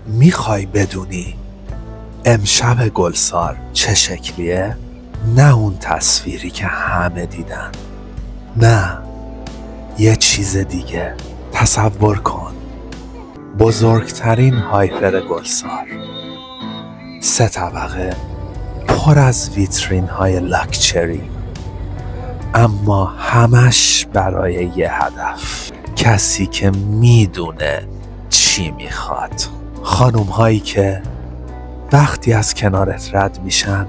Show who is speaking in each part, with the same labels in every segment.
Speaker 1: میخوای بدونی امشب گلسار چه شکلیه؟ نه اون تصویری که همه دیدن، نه، یه چیز دیگه. تصور کن بزرگترین هایپر گلسار، 3 طبقه پر از ویترین های لاکچری، اما همش برای یه هدف، کسی که میدونه چی میخواد. خانوم هایی که وقتی از کنارت رد میشن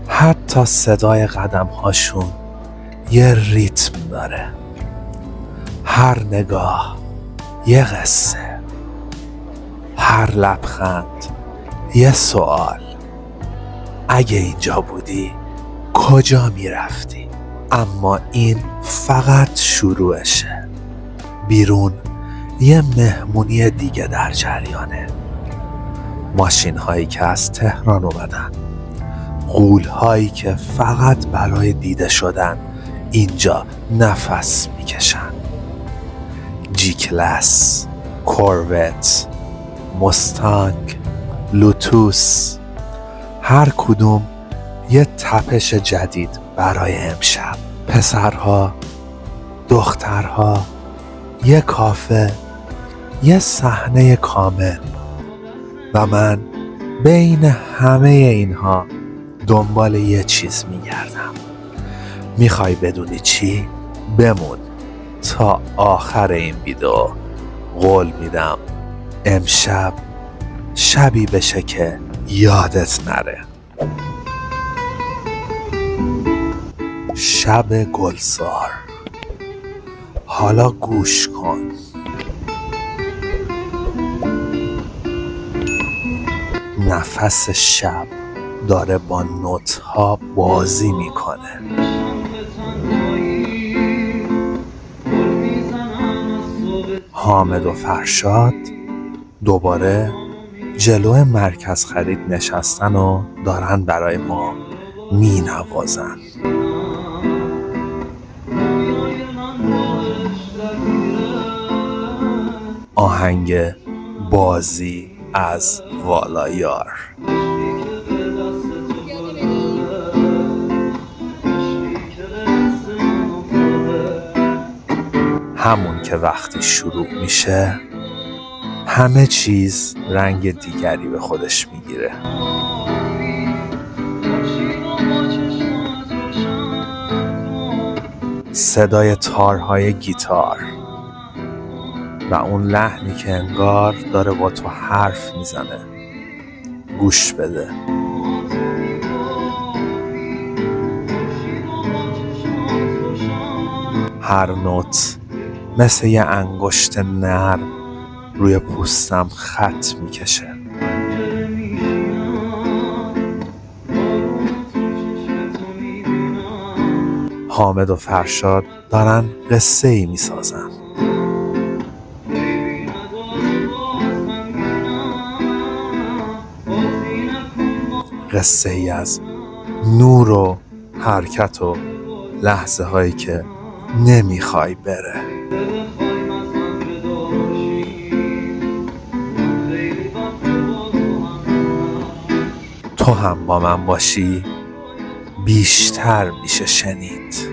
Speaker 1: حتی صدای قدم هاشون یه ریتم داره، هر نگاه یه قصه، هر لبخند یه سوال. اگه اینجا بودی کجا میرفتی؟ اما این فقط شروعشه. بیرون یه مهمونی دیگه در جریانه. ماشین هایی که از تهران اومدن، غول هایی که فقط برای دیده شدن اینجا نفس میکشن. جی کلاس، کوروت، مستانگ، لوتوس، هر کدوم یه تپش جدید برای امشب. پسرها، دخترها، یه کافه، یه صحنه کامل. و من بین همه اینها دنبال یه چیز میگردم. میخوای بدونی چی؟ بمون تا آخر این ویدیو. قول میدم امشب شبی بشه که یادت نره. شب گلزار. حالا گوش کن. نفس شب داره با نوت‌ها بازی میکنه. حامد و فرشاد دوباره جلو مرکز خرید نشستن و دارن برای ما می نوازن. آهنگ بازی از والایار. همون که وقتی شروع میشه همه چیز رنگ دیگری به خودش میگیره. صدای تارهای گیتار و اون لحنی که انگار داره با تو حرف میزنه. گوش بده. هر نوت مثل یه انگشت نرم روی پوستم خط میکشه. حامد و فرشاد دارن قصه ای میسازن. قصه ای از نور و حرکت و لحظه هایی که نمیخوای بره. تو هم با من باشی بیشتر میشه شنید.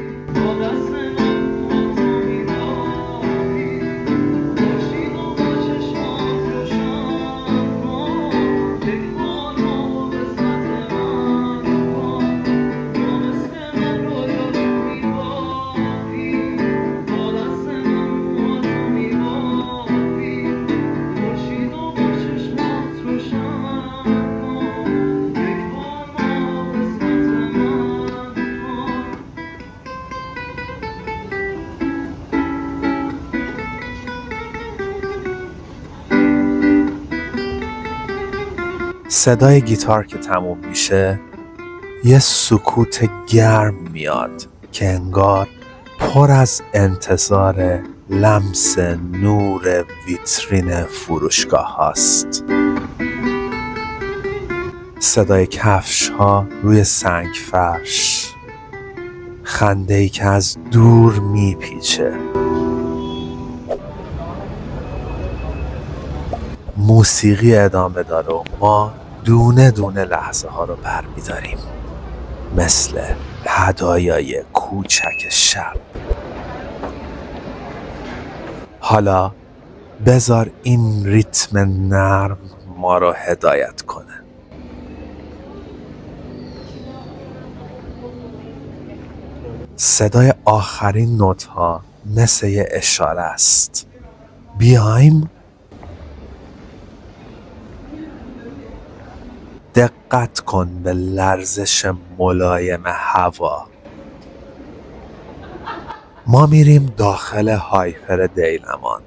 Speaker 1: صدای گیتار که تموم میشه یه سکوت گرم میاد که انگار پر از انتظار لمس نور ویترین فروشگاه هاست. صدای کفش ها روی سنگ فرش، خنده‌ای که از دور میپیچه، موسیقی ادامه داره و ما دونه دونه لحظه ها رو برمی‌داریم، مثل هدایای کوچک شب. حالا بذار این ریتم نرم ما رو هدایت کنه. صدای آخرین نوت ها مثل یه اشاره است. بیایم. دقت کن به لرزش ملایم هوا. ما میریم داخل هایپر دیلمان،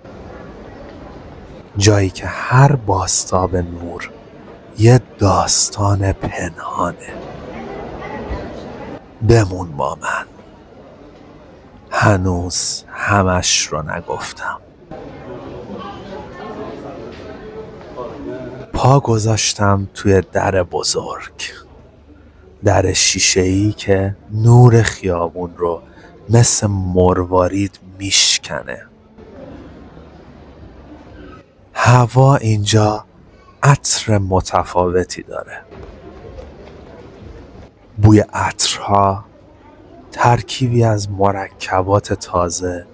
Speaker 1: جایی که هر بازتاب نور یه داستان پنهانه. بمون با من، هنوز همش رو نگفتم. پا گذاشتم توی در بزرگ، در شیشه‌ای که نور خیابون رو مثل مروارید میشکنه. هوا اینجا عطر متفاوتی داره. بوی عطرها ترکیبی از مرکبات تازه،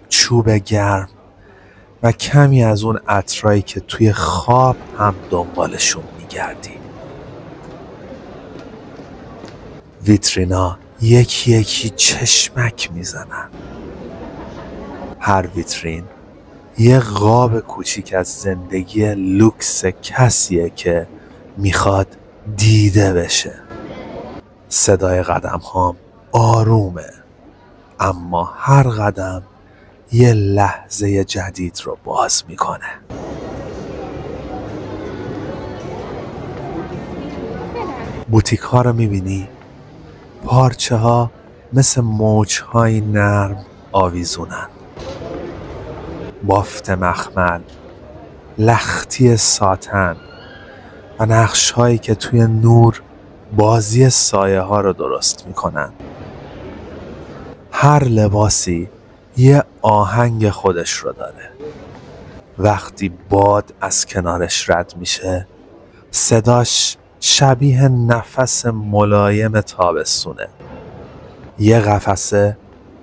Speaker 1: چوب گرم و کمی از اون عطرایی که توی خواب هم دنبالشون میگردی. ویترینا یکی یکی چشمک میزنن. هر ویترین یه قاب کوچیک از زندگی لوکس کسیه که میخواد دیده بشه. صدای قدم هام آرومه، اما هر قدم یه لحظه جدید رو باز میکنه. بوتیک ها رو میبینی؟ پارچه ها مثل موج های نرم آویزونن. بافت مخمل، لختی ساتن و نقش هایی که توی نور بازی سایه ها رو درست میکنن. هر لباسی یه آهنگ خودش رو داره. وقتی باد از کنارش رد میشه، صداش شبیه نفس ملایم تابستونه. یه قفسه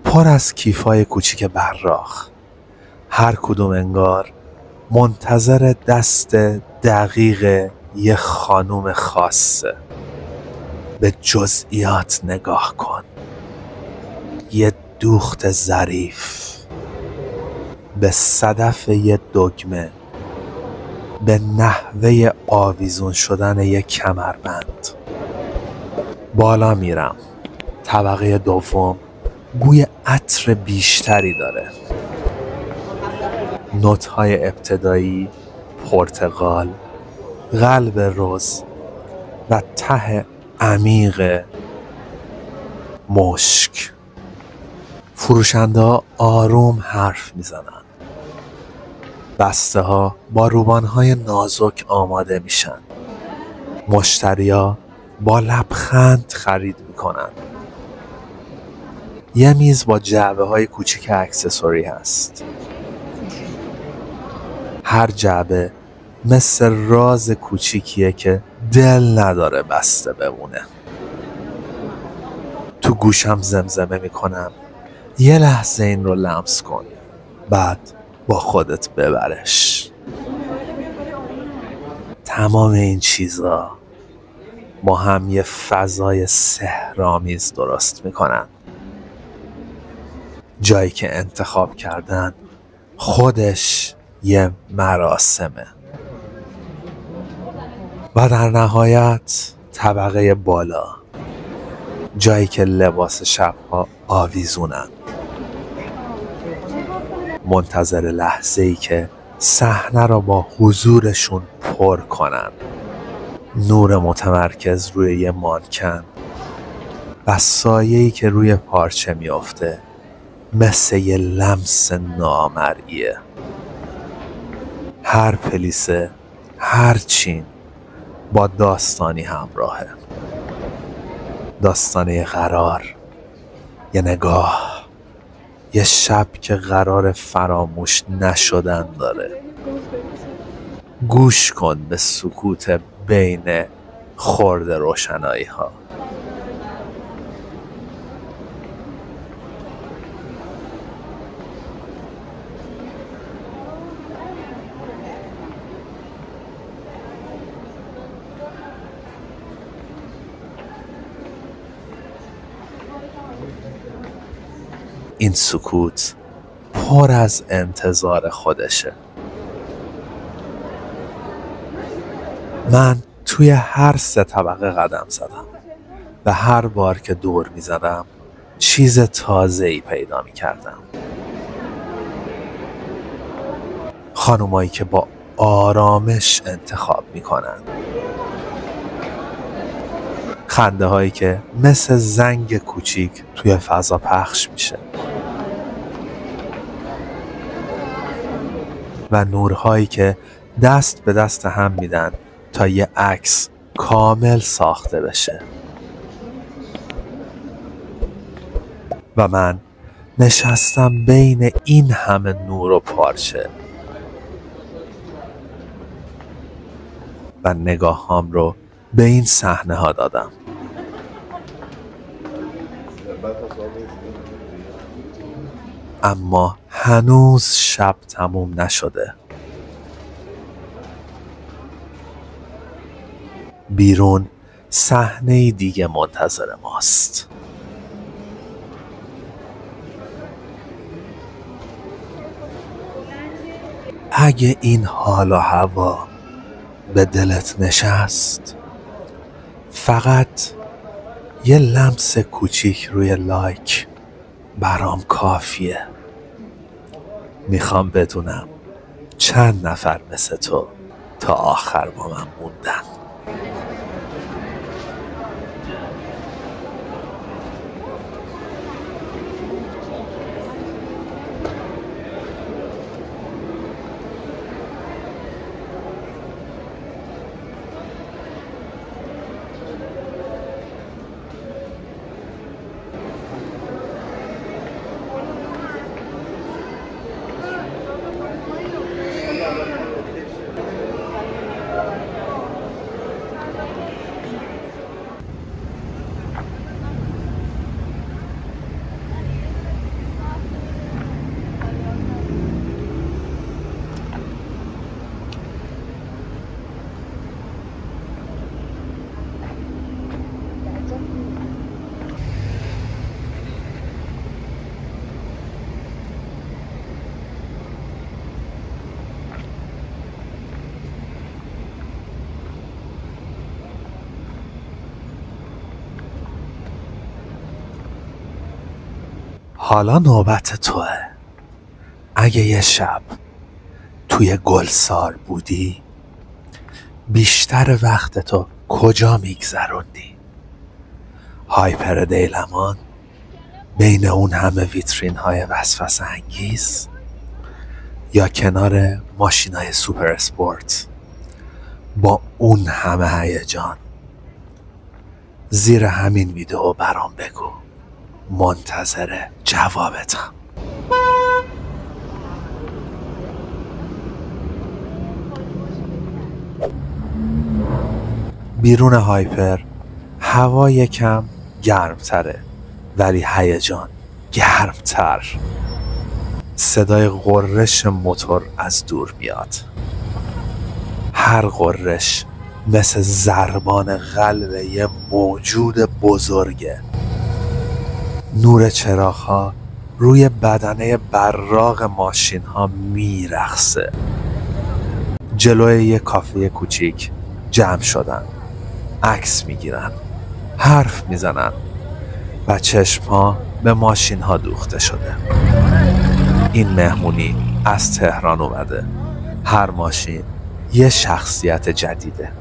Speaker 1: پر از کیفای کوچیک براق، هر کدوم انگار منتظر دست دقیق یه خانوم خاصه. به جزئیات نگاه کن. یه دوخت ظریف، به صدف یه دگمه، به نحوه آویزون شدن یه کمربند. بالا میرم. طبقه دوم بوی عطر بیشتری داره. نوت‌های ابتدایی پرتقال، قلب رز و ته عمیق مشک. فروشنده‌ها آروم حرف میزنن. بسته ها با روبان‌های نازک آماده میشن. مشتریا با لبخند خرید میکنن. یه میز با جعبه های کوچیک اکسسوری هست. هر جعبه مثل راز کوچیکیه که دل نداره بسته بمونه. تو گوشم زمزمه میکنم یه لحظه این رو لمس کن، بعد با خودت ببرش. تمام این چیزا با هم یه فضای سحرآمیز درست میکنن. جایی که انتخاب کردن خودش یه مراسمه. و در نهایت طبقه بالا، جایی که لباس شبها آویزونن، منتظر لحظه‌ای که صحنه را با حضورشون پر کنن. نور متمرکز روی یه مانکن و سایه‌ای که روی پارچه میافته مثل یه لمس نامرئیه. هر پلیسه، هر چین با داستانی همراهه. داستانی قرار، یه نگاه، یه شب که قرار فراموش نشدن داره. گوش کن به سکوت بین خرد روشنایی ها. این سکوت پر از انتظار خودشه. من توی هر 3 طبقه قدم زدم و هر بار که دور می زدم چیز تازه‌ای پیدا می کردم. خانومایی که با آرامش انتخاب می کنن. خنده هایی که مثل زنگ کوچیک توی فضا پخش میشه. و نورهایی که دست به دست هم میدن تا یه عکس کامل ساخته بشه. و من نشستم بین این همه نور و پارچه و نگاهام رو به این صحنه ها دادم. اما هنوز شب تموم نشده. بیرون صحنه دیگه منتظر ماست. اگه این حال و هوا به دلت نشست، فقط یه لمس کوچیک روی لایک برام کافیه. میخوام بدونم چند نفر مثل تو تا آخر با من موندن. حالا نوبت توه. اگه یه شب توی گلسار بودی، بیشتر وقت تو کجا میگذروندی؟ هایپر دیلمان بین اون همه ویترین های وسوسه انگیز، یا کنار ماشین های سوپر اسپورت با اون همه هیجان؟ زیر همین ویدیو برام بگو. منتظر جوابتم. بیرون هایپر هوا یکم گرمتره، ولی هیجان گرمتر. صدای غرش موتور از دور میاد. هر غرش مثل ضربان قلب یه موجود بزرگه. نور چراغ‌ها روی بدنه براق ماشین‌ها میرقصه. جلوی یه کافه کوچیک جمع شدن، عکس میگیرن، حرف میزنن و چشم‌ها به ماشین‌ها دوخته شده. این مهمونی از تهران اومده. هر ماشین یه شخصیت جدیده.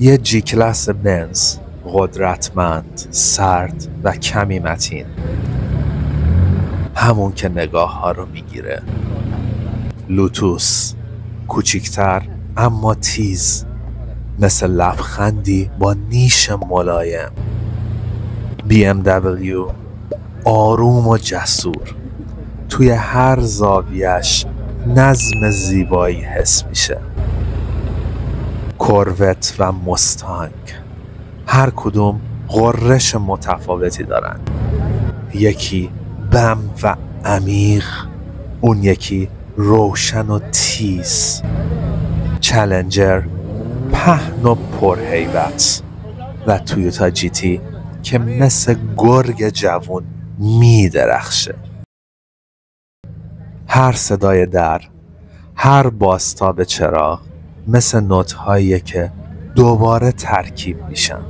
Speaker 1: یه جی کلاس بنز قدرتمند، سرد و کمی متین، همون که نگاه ها رو میگیره. لوتوس کوچیکتر اما تیز، مثل لبخندی با نیش ملایم. BMW آروم و جسور، توی هر زاویه‌اش نظم زیبایی حس میشه. کوروت و مستانگ هر کدوم غرش متفاوتی دارن، یکی بم و عمیق، اون یکی روشن و تیز. چالنجر پهن و پرهیبت و تویوتا جی تی که مثل گرگ جوون میدرخشه. هر صدای در، هر بازتاب چراغ مثل نوت‌هاییه که دوباره ترکیب میشن.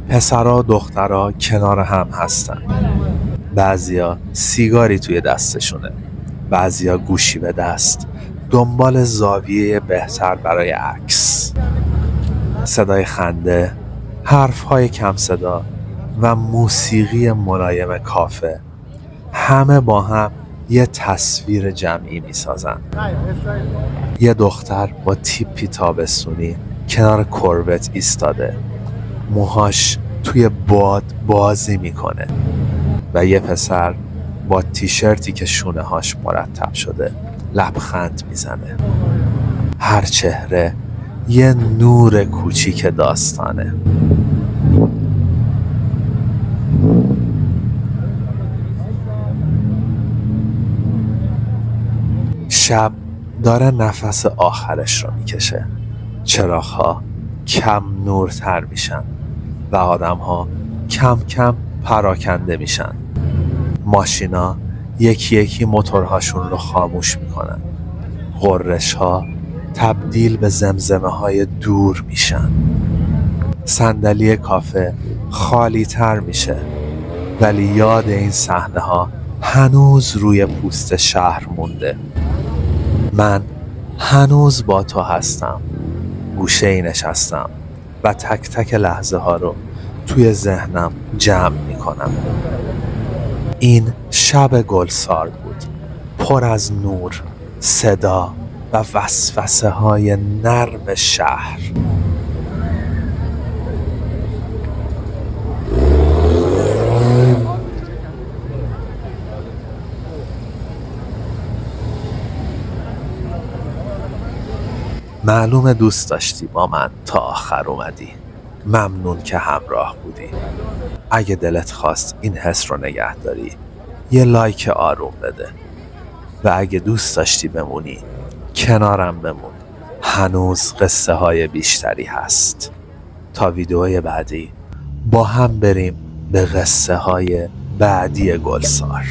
Speaker 1: پسرا و دخترا کنار هم هستن. بعضیا سیگاری توی دستشونه، بعضیا گوشی به دست، دنبال زاویه بهتر برای عکس. صدای خنده، حرفهای کم صدا و موسیقی ملایم کافه، همه با هم یه تصویر جمعی میسازن. یه دختر با تیپی تابستونی کنار کوروت ایستاده، موهاش توی باد بازی میکنه و یه پسر با تیشرتی که شونه هاش مرتب شده لبخند میزنه. هر چهره یه نور کوچیک داستانه. شب داره نفس آخرش رو میکشه. چراغ‌ها کم نورتر میشن و آدم‌ها کم کم پراکنده میشن. ماشینا یکی یکی موتورهاشون رو خاموش میکنن. غرش‌ها تبدیل به زمزمه‌های دور میشن. صندلی کافه خالی تر میشه، ولی یاد این صحنه‌ها هنوز روی پوست شهر مونده. من هنوز با تو هستم، گوشه‌ای نشستم و تک تک لحظه ها رو توی ذهنم جمع میکنم. این شب گلسار بود، پر از نور، صدا و وسوسه های نرم شهر. معلومه دوست داشتی با من تا آخر اومدی. ممنون که همراه بودی. اگه دلت خواست این حس رو نگه داری، یه لایک آروم بده و اگه دوست داشتی بمونی، کنارم بمون. هنوز قصه های بیشتری هست. تا ویدیوهای بعدی با هم بریم به قصه های بعدی گلسار.